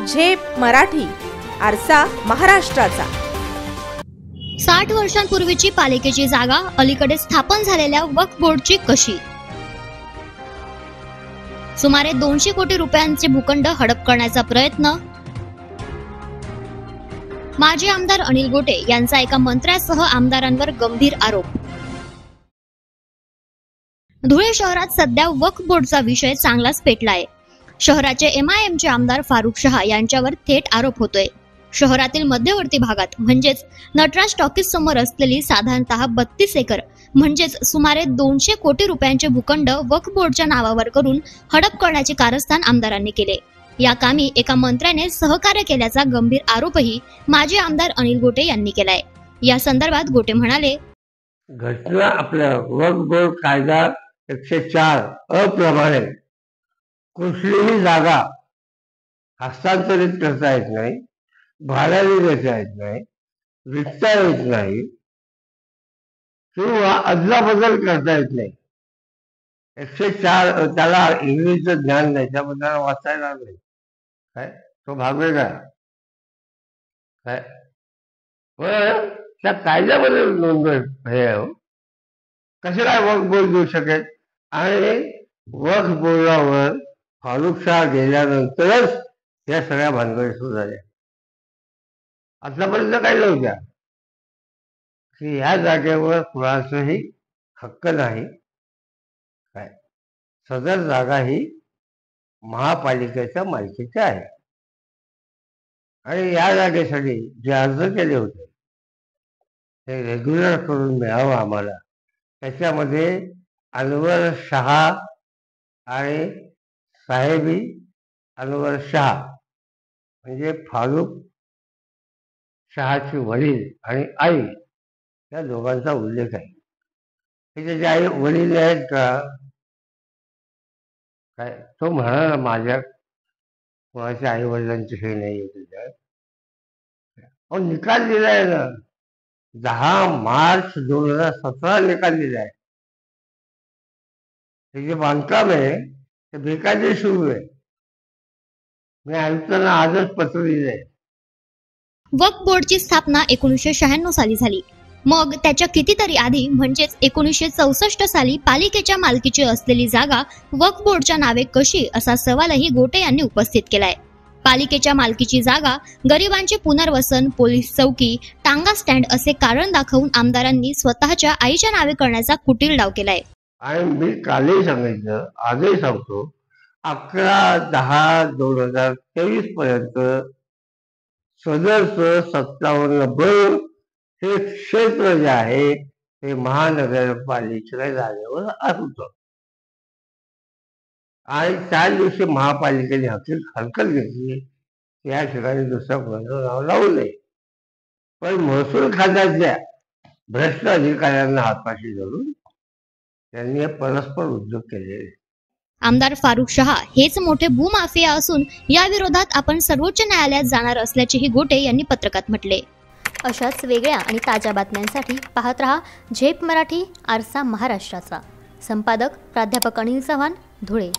झेप मराठी, आरसा महाराष्ट्राचा। 60 वर्षांपूर्वीची पालिकेची जागा अलीकडे स्थापन झालेल्या वक्फ बोर्डची कशी? सुमारे 200 कोटी रुपयांचे भूखंड हडप करण्याचा प्रयत्न। माजी आमदार अनिल गोटे यांचा एका मंत्र्यासह आमदारांवर गंभीर आरोप। धुळे शहरात सध्या वक्फ बोर्डचा विषय चांगलाच पेटलाय। शहराचे MIMचे आमदार फारुख शहा यांच्यावर थेट आरोप होतोय। शहरातील मध्यवर्ती भागात म्हणजेच नटराज टॉकीज समोर असलेली साधारणतः 32 एकर म्हणजेच सुमारे 200 कोटी रुपयांचे भूखंड वक्फ बोर्डच्या नावावर करून हडप करण्याचे कारस्थान आमदारांनी केले। या कामी एका मंत्र्याने सहकार्य केल्याचा गंभीर आरोपही माजी आमदार अनिल गोटे यांनी केलाय। या संदर्भात गोटे म्हणाले, घटना आपल्या वक्फ बोर्ड कायदा 104 अप्रमाणे कुठलीही जागा हस्तांतरित करता येत नाही, भाड्याने देता येत नाही, विकता येत नाही किंवा अदलाबदल करता येत नाही। 104 त्याला इंग्रजीचं ज्ञान नाही, त्याबद्दल वाचायला नाही काय तो भाग वेगळा काय त्या कायद्यामध्ये नोंद हे कसे काय वक्फ बोर्ड देऊ शकेल? आणि वक्फ बोर्डावर फारुख शाह गेल्यानंतरच या सगळ्या भानगडी सुरू झाल्या। आतापर्यंत काही नव्हत्या की या जागेवर कुणाचाही हक्क नाही काय, सदर जागा ही महापालिकेच्या मालकीची आहे आणि या जागेसाठी जे अर्ज केले होते ते रेग्युलर करून मिळावं आम्हाला। त्याच्यामध्ये अनवर शहा आणि साहेबी अनवर शहा म्हणजे फारुख शहाचे वडील आणि आई या दोघांचा उल्लेख आहे। त्याचे आई वडील आहेत का काय? तो म्हणाला माझ्या कोणाच्या आई वडिलांची हे नाही आहे। पण निकाल दिलाय ना, 10 मार्च 2017 निकाल दिलाय। ते जे बांधकाम आहे ते बेकायदेशीर सुरू आहे। मी आयुक्तांना आजच पत्र दिलंय। वक्फ बोर्डची स्थापना 1996 साली झाली। मग त्याच्या कितीतरी आधी म्हणजेच 1964 साली पालिकेच्या मालकीची असलेली जागा वक्फ बोर्डच्या नावे कशी, असा सवालही गोटे यांनी उपस्थित केलाय। पालिकेच्या मालकीची जागा गरिबांचे पुनर्वसन, पोलीस चौकी, टांगा स्टँड असे कारण दाखवून आमदारांनी स्वतःच्या आईच्या नावे करण्याचा कुटील डाव केलाय। आणि मी कालही सांगितलं, आजही सांगतो, 11/10/2023 पर्यंत सदरचं 57 हे क्षेत्र जे आहे ते महानगरपालिकेच्या जागेवर होतं आणि त्या दिवशी महापालिकेने हरकत घेतली की या ठिकाणी दुसऱ्या कोणाचं नाव लावू नये। पण महसूल खात्यातल्या भ्रष्ट अधिकाऱ्यांना हातपाशी धरून त्यांनी परस्पर उद्योग केले। आमदार फारुख शहा हेच मोठे भूमाफिया असून या विरोधात आपण सर्वोच्च न्यायालयात जाणार असल्याचेही गोटे यांनी पत्रकात म्हटले। अशाच वेगळ्या आणि ताज्या बातम्यांसाठी पाहत रहा झेप मराठी, आरसा महाराष्ट्राचा। संपादक प्राध्यापक अनिल चव्हाण, धुळे।